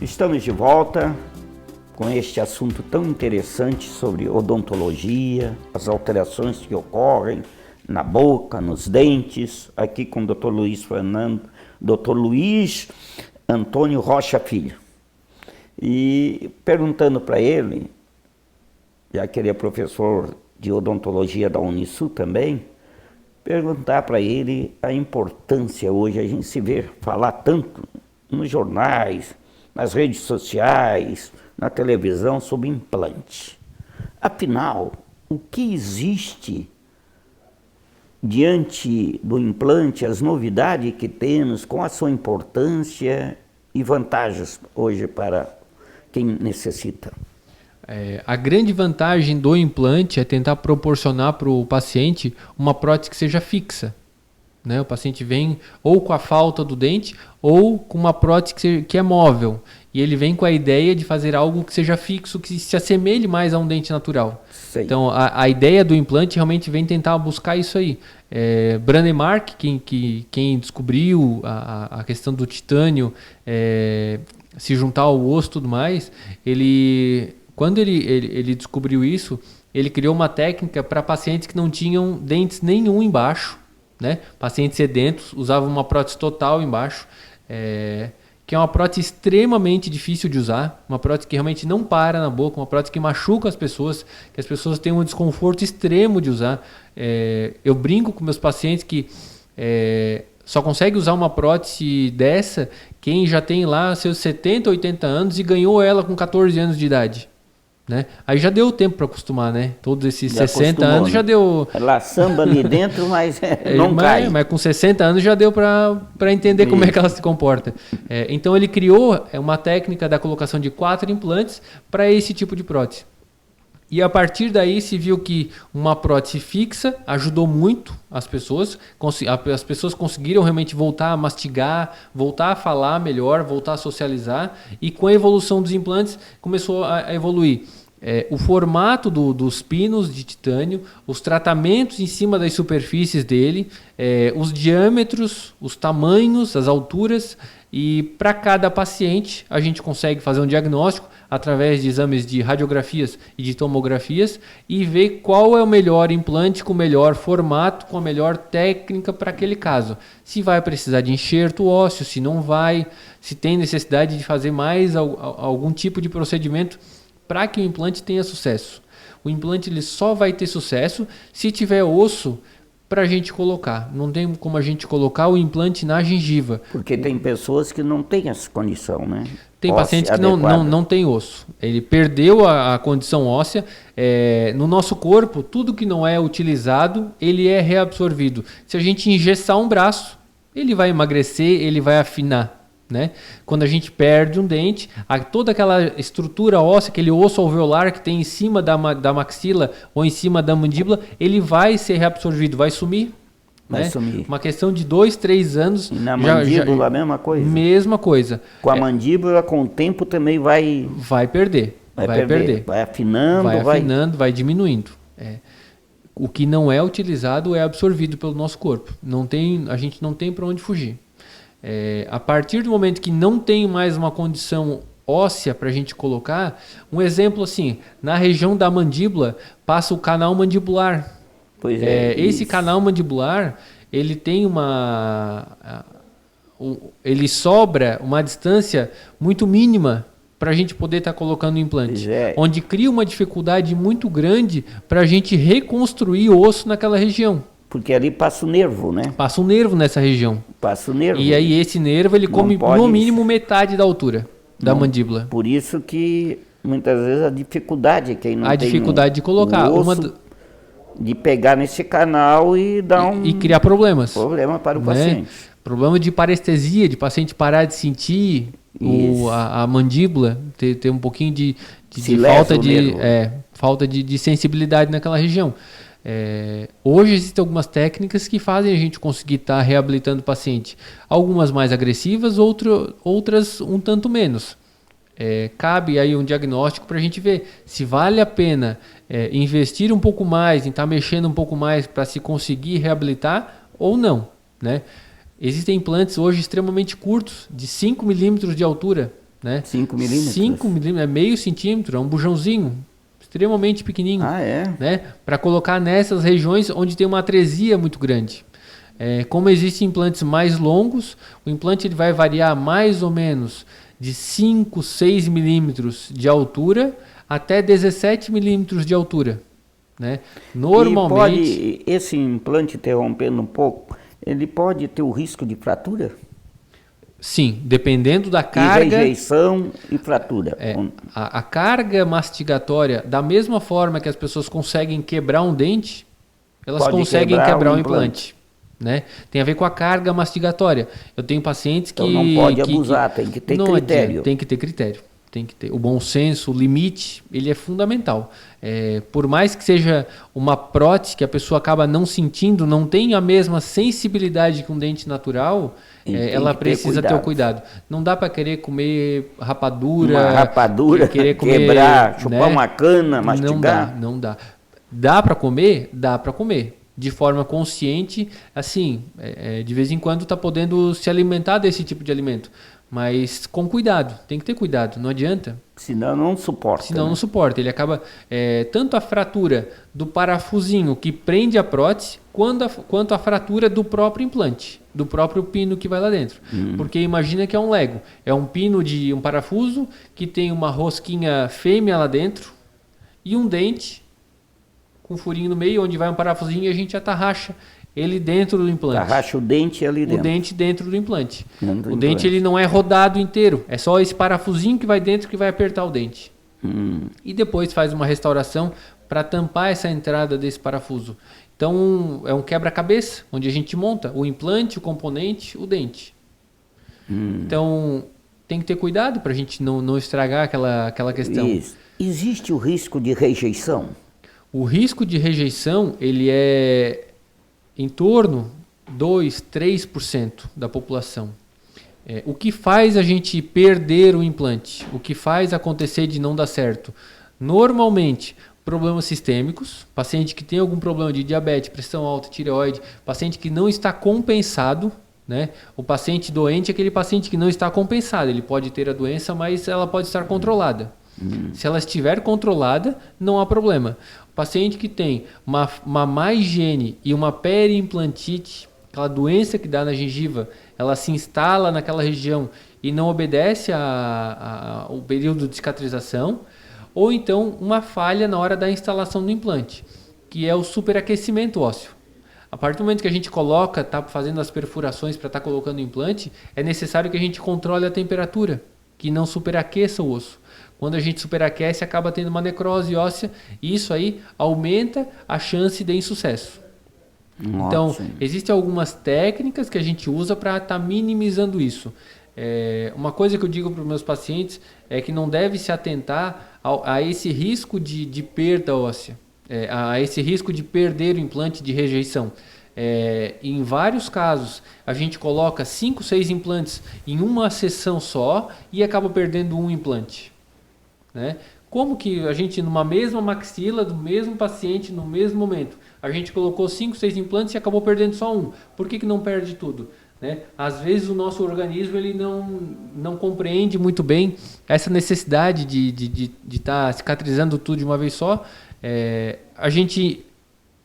Estamos de volta com este assunto tão interessante sobre odontologia, as alterações que ocorrem na boca, nos dentes, aqui com o Dr. Luiz Antônio Rocha Filho. E perguntando para ele, já que ele é professor de odontologia da Unisul também, perguntar para ele a importância hoje, a gente se vê falar tanto nos jornais, nas redes sociais, na televisão sobre implante. Afinal, o que existe diante do implante, as novidades que temos, com a sua importância e vantagens hoje para quem necessita? A grande vantagem do implante é tentar proporcionar para o paciente uma prótese que seja fixa. Né? O paciente vem ou com a falta do dente ou com uma prótese que é móvel. E ele vem com a ideia de fazer algo que seja fixo, que se assemelhe mais a um dente natural. Sei. Então, a ideia do implante realmente vem tentar buscar isso aí. Brånemark, quem descobriu a questão do titânio se juntar ao osso e tudo mais, quando ele descobriu isso, ele criou uma técnica para pacientes que não tinham dentes nenhum embaixo, né? Pacientes sedentos usavam uma prótese total embaixo, que é uma prótese extremamente difícil de usar, uma prótese que realmente não para na boca, uma prótese que machuca as pessoas, que as pessoas têm um desconforto extremo de usar. Eu brinco com meus pacientes que só consegue usar uma prótese dessa quem já tem lá seus 70, 80 anos e ganhou ela com 14 anos de idade. Né? Aí já deu tempo para acostumar, né? Todos esses já 60 anos, né? Já deu. Ela samba ali dentro, mas não cai. Mas com 60 anos já deu para entender como é que ela se comporta. Então ele criou uma técnica da colocação de 4 implantes para esse tipo de prótese. E a partir daí se viu que uma prótese fixa ajudou muito as pessoas. As pessoas conseguiram realmente voltar a mastigar, voltar a falar melhor, voltar a socializar. E com a evolução dos implantes começou a evoluir o formato dos pinos de titânio, os tratamentos em cima das superfícies dele, os diâmetros, os tamanhos, as alturas. E para cada paciente a gente consegue fazer um diagnóstico através de exames de radiografias e de tomografias e ver qual é o melhor implante com o melhor formato, com a melhor técnica para aquele caso. Se vai precisar de enxerto ósseo, se não vai, se tem necessidade de fazer mais algum tipo de procedimento para que o implante tenha sucesso. O implante ele só vai ter sucesso se tiver osso para a gente colocar. Não tem como a gente colocar o implante na gengiva. Porque tem pessoas que não têm essa condição, né? Tem paciente que não tem osso. Ele perdeu a condição óssea. No nosso corpo, tudo que não é utilizado, ele é reabsorvido. Se a gente engessar um braço, ele vai emagrecer, ele vai afinar. Né? Quando a gente perde um dente, toda aquela estrutura óssea, aquele osso alveolar que tem em cima da maxila ou em cima da mandíbula, ele vai ser reabsorvido, vai sumir. Vai né? sumir. Uma questão de 2, 3 anos. E na mandíbula a mesma coisa? Mesma coisa. Com a mandíbula, com o tempo também vai perder. Vai perder. Vai afinando. Vai diminuindo. O que não é utilizado é absorvido pelo nosso corpo. A gente não tem para onde fugir. A partir do momento que não tem mais uma condição óssea para a gente colocar, um exemplo assim, na região da mandíbula passa o canal mandibular. Pois é. Esse canal mandibular, ele tem ele sobra uma distância muito mínima para a gente poder estar colocando o implante, onde cria uma dificuldade muito grande para a gente reconstruir o osso naquela região. Porque ali passa o nervo, né? Passa um nervo nessa região. Passa o nervo. E aí esse nervo ele come no mínimo metade da altura da mandíbula. Por isso que muitas vezes a dificuldade quem não tem dificuldade de colocar osso, de pegar nesse canal e dar e criar problemas. Problema para o paciente. Problema de parestesia, de paciente parar de sentir a mandíbula, ter um pouquinho de falta de sensibilidade naquela região. Hoje existem algumas técnicas que fazem a gente conseguir estar reabilitando o paciente. Algumas mais agressivas, outras um tanto menos. Cabe aí um diagnóstico para a gente ver se vale a pena investir um pouco mais, em estar mexendo um pouco mais para se conseguir reabilitar ou não, né? Existem implantes hoje extremamente curtos, de 5 milímetros de altura, né? 5 milímetros? 5 milímetros, é meio centímetro, é um bujãozinho, extremamente pequenininho. Ah, é? Né? Para colocar nessas regiões onde tem uma atresia muito grande. Como existem implantes mais longos, o implante ele vai variar mais ou menos de 5, 6 milímetros de altura até 17 milímetros de altura. Né? Normalmente... E pode, esse implante, interrompendo um pouco, ele pode ter o risco de fratura? Sim, dependendo da carga... E rejeição e fratura. A carga mastigatória, da mesma forma que as pessoas conseguem quebrar um dente, elas conseguem quebrar um implante. Né? Tem a ver com a carga mastigatória. Eu tenho pacientes que... Então não pode abusar, tem que ter critério. Tem que ter critério. Tem que ter o bom senso, o limite, ele é fundamental. Por mais que seja uma prótese que a pessoa acaba não sentindo, não tem a mesma sensibilidade que um dente natural, ela precisa ter o cuidado. Não dá para querer comer rapadura. Uma rapadura, querer comer, quebrar, chupar, né, uma cana, mastigar. Não dá. Dá para comer? Dá para comer. De forma consciente, assim, de vez em quando está podendo se alimentar desse tipo de alimento. Mas com cuidado, tem que ter cuidado, não adianta. Senão não suporta. Senão não suporta. Ele acaba, tanto a fratura do parafusinho que prende a prótese, quanto a fratura do próprio implante, do próprio pino que vai lá dentro. Porque imagina que é um Lego. É um pino de um parafuso que tem uma rosquinha fêmea lá dentro e um dente com um furinho no meio, onde vai um parafusinho e a gente atarracha ele dentro do implante. Arracha o dente ali dentro. O dente dentro do implante. O dente ele não é rodado inteiro. É só esse parafusinho que vai dentro que vai apertar o dente. E depois faz uma restauração para tampar essa entrada desse parafuso. Então é um quebra-cabeça, onde a gente monta o implante, o componente, o dente. Então tem que ter cuidado para a gente não estragar aquela questão. Isso. Existe o risco de rejeição? O risco de rejeição ele é em torno de 2, 3% da população. O que faz a gente perder o implante? O que faz acontecer de não dar certo? Normalmente, problemas sistêmicos, paciente que tem algum problema de diabetes, pressão alta, tireoide, paciente que não está compensado, né? O paciente doente é aquele paciente que não está compensado. Ele pode ter a doença, mas ela pode estar controlada. Se ela estiver controlada, não há problema. O paciente que tem uma má higiene e uma periimplantite, aquela doença que dá na gengiva, ela se instala naquela região e não obedece ao período de cicatrização, ou então uma falha na hora da instalação do implante, que é o superaquecimento ósseo. A partir do momento que a gente está fazendo as perfurações para estar colocando o implante, é necessário que a gente controle a temperatura, que não superaqueça o osso. Quando a gente superaquece, acaba tendo uma necrose óssea e isso aí aumenta a chance de insucesso. Então, existem algumas técnicas que a gente usa para estar minimizando isso. Uma coisa que eu digo para os meus pacientes é que não deve se atentar a esse risco de perda óssea, a esse risco de perder o implante de rejeição. Em vários casos, a gente coloca 5, 6 implantes em uma sessão só e acaba perdendo um implante. Né? Como que a gente, numa mesma maxila, do mesmo paciente, no mesmo momento, a gente colocou 5, 6 implantes e acabou perdendo só um? Por que não perde tudo? Né? Às vezes o nosso organismo ele não compreende muito bem essa necessidade de estar cicatrizando tudo de uma vez só. A gente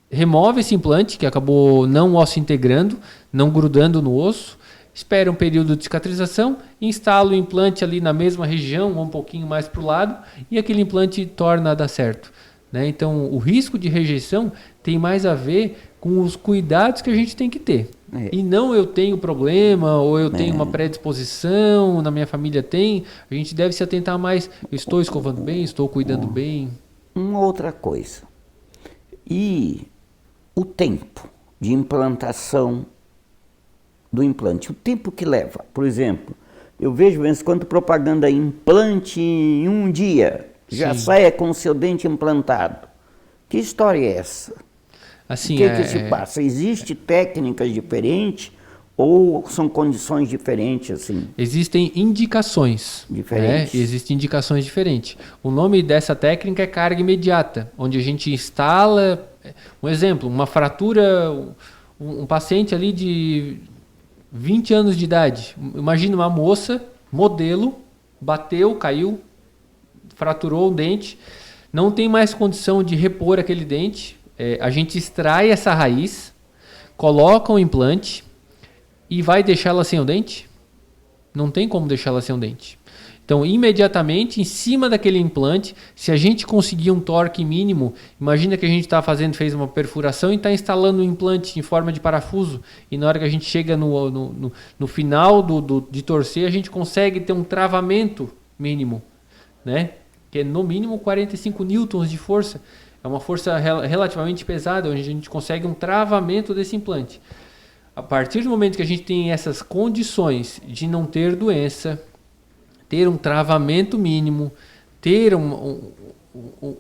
remove esse implante, que acabou não osso integrando, não grudando no osso, espera um período de cicatrização, instala o implante ali na mesma região, ou um pouquinho mais para o lado, e aquele implante torna a dar certo. Né? Então, o risco de rejeição tem mais a ver com os cuidados que a gente tem que ter. E não eu tenho problema, ou eu tenho uma predisposição, na minha família tem. A gente deve se atentar mais, eu estou escovando bem, estou cuidando bem. Uma outra coisa. E o tempo de implantação do implante, o tempo que leva. Por exemplo, eu vejo de vez em quando propaganda implante em um dia, já saia com o seu dente implantado. Que história é essa? Assim, o que se passa? Existem técnicas diferentes ou são condições diferentes? Assim? Existem indicações. Diferentes. Né? Existem indicações diferentes. O nome dessa técnica é carga imediata, onde a gente instala, um exemplo, uma fratura, um paciente ali de 20 anos de idade. Imagina uma moça, modelo, bateu, caiu, fraturou o dente, não tem mais condição de repor aquele dente, a gente extrai essa raiz, coloca um implante e vai deixá-la sem o dente? Não tem como deixá-la sem o dente. Então, imediatamente, em cima daquele implante, se a gente conseguir um torque mínimo, imagina que a gente fez uma perfuração e está instalando um implante em forma de parafuso, e na hora que a gente chega no final de torcer, a gente consegue ter um travamento mínimo, né? Que é no mínimo 45 newtons de força. É uma força relativamente pesada, onde a gente consegue um travamento desse implante. A partir do momento que a gente tem essas condições de não ter doença, ter um travamento mínimo, ter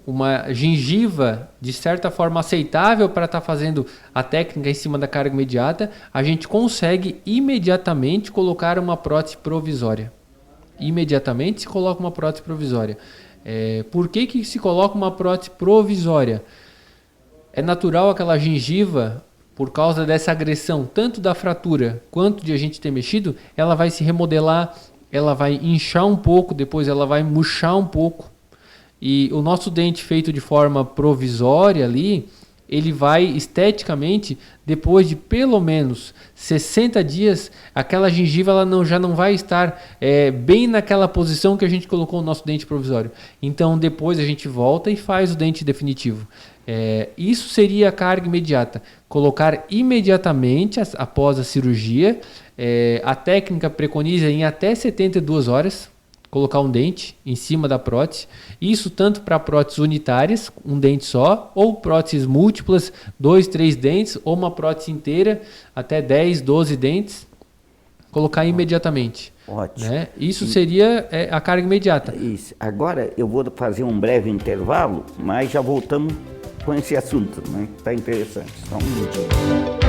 uma gengiva de certa forma aceitável para estar fazendo a técnica em cima da carga imediata, a gente consegue imediatamente colocar uma prótese provisória. Imediatamente se coloca uma prótese provisória. Por que se coloca uma prótese provisória? É natural aquela gengiva, por causa dessa agressão, tanto da fratura quanto de a gente ter mexido, ela vai se remodelar, ela vai inchar um pouco, depois ela vai murchar um pouco. E o nosso dente feito de forma provisória ali, ele vai esteticamente, depois de pelo menos 60 dias, aquela gengiva ela já não vai estar bem naquela posição que a gente colocou o nosso dente provisório. Então depois a gente volta e faz o dente definitivo. Isso seria a carga imediata. Colocar imediatamente após a cirurgia. A técnica preconiza em até 72 horas colocar um dente em cima da prótese. Isso tanto para próteses unitárias, um dente só, ou próteses múltiplas, 2, 3 dentes, ou uma prótese inteira, até 10, 12 dentes, colocar imediatamente. Ótimo. Né? Isso seria a carga imediata. Isso. Agora eu vou fazer um breve intervalo, mas já voltamos com esse assunto, né? Tá interessante. Só um minutinho.